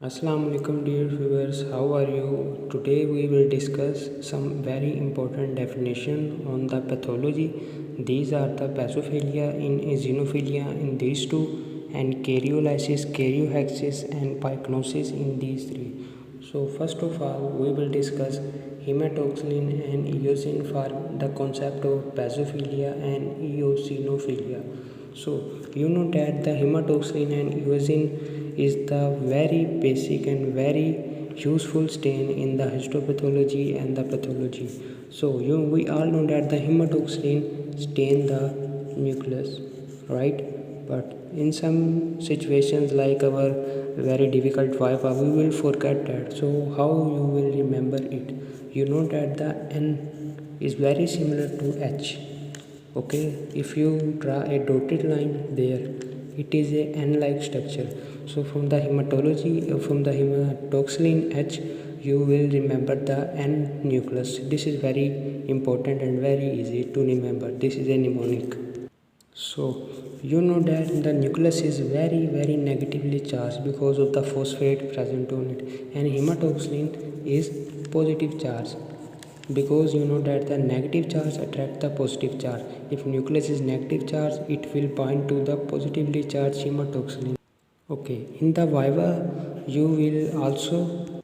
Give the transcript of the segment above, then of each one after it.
Assalamu alaikum dear viewers, how are you? Today we will discuss some very important definition on the pathology. These are the basophilia in eosinophilia in these two, and karyolysis, karyohexis and pycnosis in these three. So first of all we will discuss hematoxylin and eosin for the concept of basophilia and eosinophilia. So you know that the hematoxylin and eosin is the very basic and very useful stain in the histopathology and the pathology. So we all know that the hematoxylin stain the nucleus, right? But in some situations like our very difficult viva, we will forget that. So how you will remember it? You know that the N is very similar to H. Okay, if you draw a dotted line there, it is a N-like structure. So from the hematoxylin H, you will remember the N nucleus. This is very important and very easy to remember. This is a mnemonic. So you know that the nucleus is very negatively charged because of the phosphate present on it, and hematoxylin is positive charge because you know that the negative charge attract the positive charge. If nucleus is negative charge, it will bind to the positively charged hematoxylin. Okay, in the viva you will also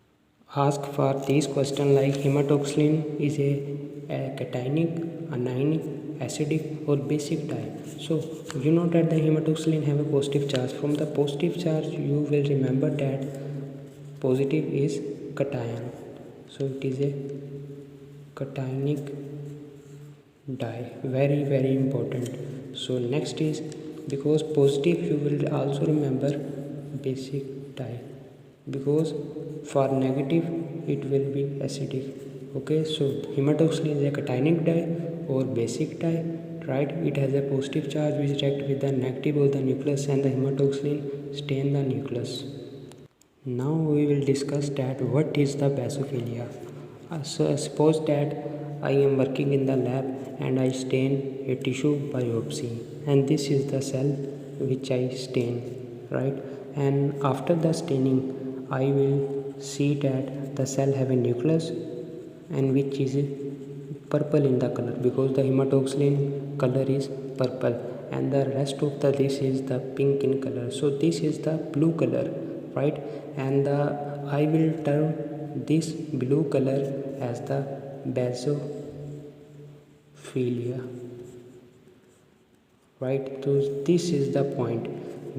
ask for these questions like hematoxylin is a cationic, anionic, acidic or basic dye. So you know that the hematoxylin have a positive charge. From the positive charge you will remember that positive is cation. So it is a cationic dye, very important. So next is, because positive you will also remember basic dye, because for negative it will be acidic. Okay, so hematoxylin is a cationic dye or basic dye, right? It has a positive charge which react with the negative of the nucleus, and the hematoxylin stain the nucleus. Now we will discuss that what is the basophilia. So suppose that I am working in the lab and I stain a tissue biopsy, and this is the cell which I stain, right? And after the staining I will see that the cell have a nucleus and which is purple in the color because the hematoxylin color is purple, and the rest of the this is the pink in color. So this is the blue color, right? And I will term this blue color as the basophilia, right? So this is the point.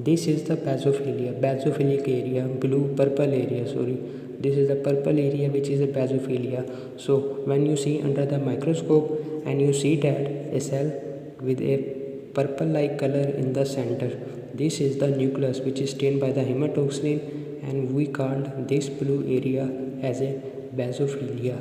This is the basophilic area, blue purple area, sorry. This is the purple area which is a basophilia. So when you see under the microscope and you see that a cell with a purple like color in the center, this is the nucleus which is stained by the hematoxylin, and we called this blue area as a basophilia.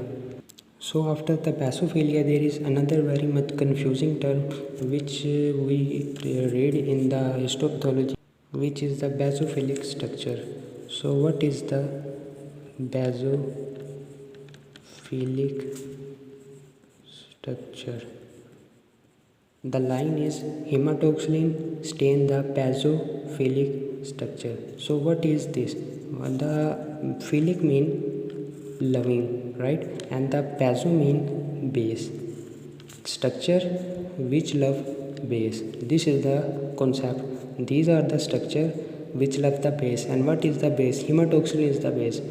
So after the basophilia there is another very much confusing term which we read in the histopathology, which is the basophilic structure. So what is the basophilic structure? The line is hematoxylin stain the basophilic structure. So what is this? The philic mean loving, right? And the baso mean base, structure which love base. This is the concept. These are the structure which love the base. And what is the base? Hematoxylin is the base.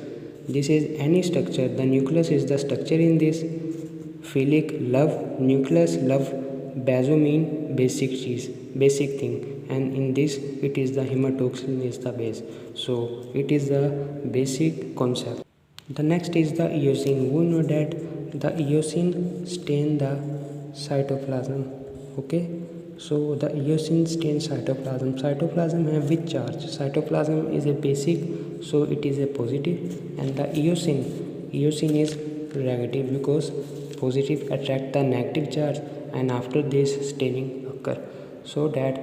This is any structure. The nucleus is the structure in this. Philic love, nucleus love, baso mean basic cheese, basic thing, and in this it is the hematoxylin is the base. So it is the basic concept. The next is the eosin. We know that the eosin stain the cytoplasm. Okay, so the eosin stain cytoplasm. Cytoplasm have which charge? Cytoplasm is a basic, so it is a positive, and the eosin is negative because positive attract the negative charge, and after this staining occur. So that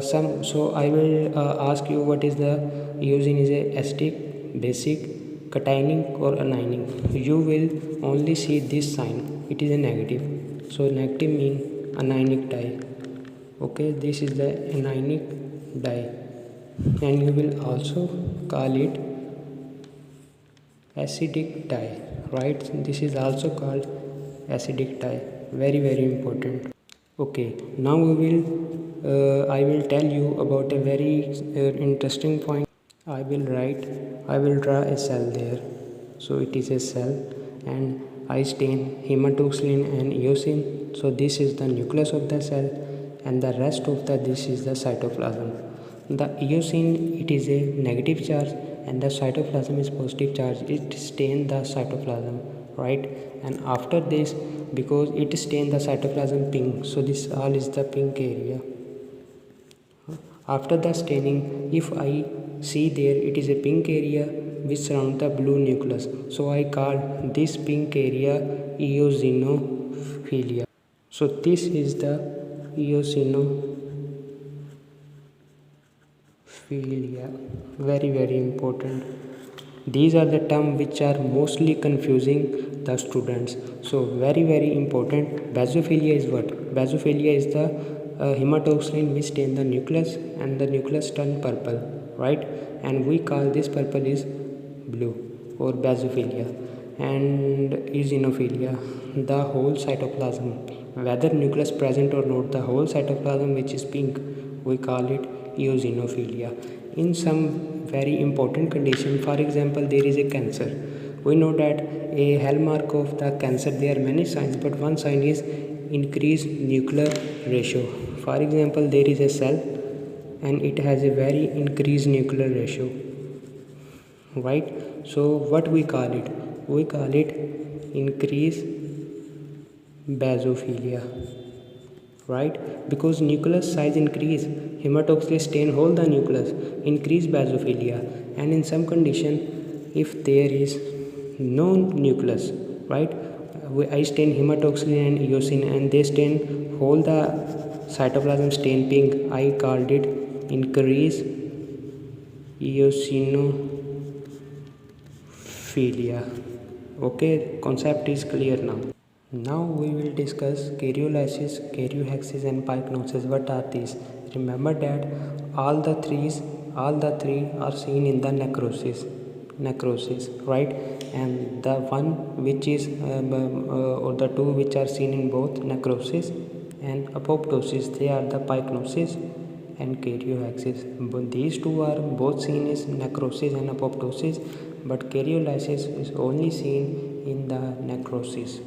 so I will ask you what is the eosin is a acidic, basic, cationic or anionic. You will only see this sign, it is a negative. So negative mean anionic dye. Okay, this is the anionic dye, and you will also call it acidic dye, right? This is also called acidic dye. Very important. Okay, now I will tell you about a very interesting point. I will draw a cell there. So it is a cell, and I stain hematoxylin and eosin. So this is the nucleus of the cell, and the rest of this is the cytoplasm. The eosin, it is a negative charge, and the cytoplasm is positive charge. It stains the cytoplasm, right? And after this, because it stains the cytoplasm pink, so this all is the pink area. After the staining, if I see there, it is a pink area which surrounds the blue nucleus. So I call this pink area eosinophilia. So this is the eosinophilia. Very important. These are the terms which are mostly confusing the students. So very important. Basophilia is what? Basophilia is the hematoxylin which stain the nucleus, and the nucleus turn purple, right? And we call this purple is blue, or basophilia. And eosinophilia, the whole cytoplasm, whether nucleus present or not, the whole cytoplasm which is pink, we call it eosinophilia. In some very important condition, for example, there is a cancer. We know that a hallmark of the cancer, there are many signs, but one sign is increased nuclear ratio. For example, there is a cell and it has a very increased nuclear ratio, right? So what we call it? We call it increased basophilia, right? Because nucleus size increase, hematoxylin stain whole the nucleus, increase basophilia. And in some condition, if there is no nucleus, right, I stain hematoxylin and eosin, and they stain whole the cytoplasm stain pink, I called it increase eosinophilia. Okay, concept is clear now. Now we will discuss karyolysis, karyohexis and pycnosis. What are these? Remember that all the three are seen in the necrosis, right? And the one which is or the two which are seen in both necrosis and apoptosis, they are the pycnosis and karyohexis. But these two are both seen as necrosis and apoptosis, but karyolysis is only seen in the necrosis.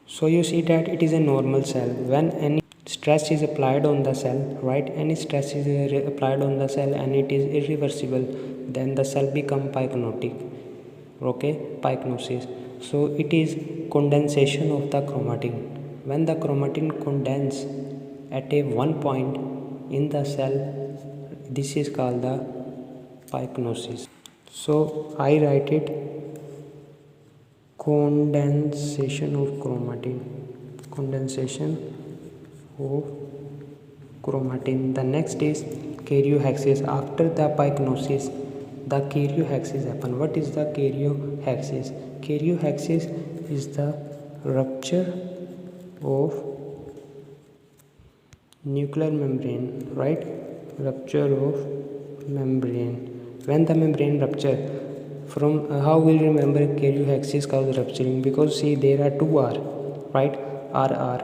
So you see that it is a normal cell. When any stress is applied on the cell, right, any stress is applied on the cell and it is irreversible, then the cell become pycnotic. Okay, pycnosis. So it is condensation of the chromatin. When the chromatin condense at a one point in the cell, this is called the pycnosis. So I write it condensation of chromatin. The next is karyohexis. After the pycnosis, the karyohexis happen. What is the karyohexis? Karyohexis is the rupture of nuclear membrane, right? Rupture of membrane. When the membrane rupture, from how we'll remember karyohexis cause rupturing? Because see, there are two R, right? RR.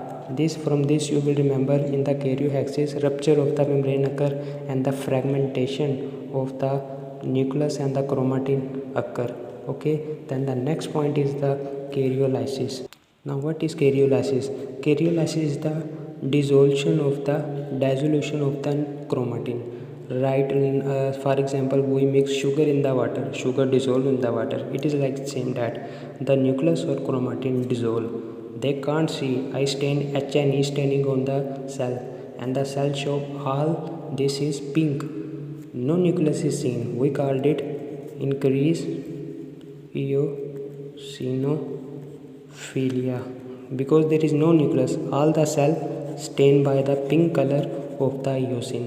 From this you will remember in the karyohexis, rupture of the membrane occur and the fragmentation of the nucleus and the chromatin occur. Okay, then the next point is the karyolysis. Now what is karyolysis? Karyolysis is the dissolution of the chromatin, right? For example, we mix sugar in the water, sugar dissolved in the water. It is like the same that the nucleus or chromatin dissolve. They can't see. I stain H&E staining on the cell, and the cell show all this is pink. No nucleus is seen. We called it increased eosinophilia, because there is no nucleus. All the cell stained by the pink color of the eosin.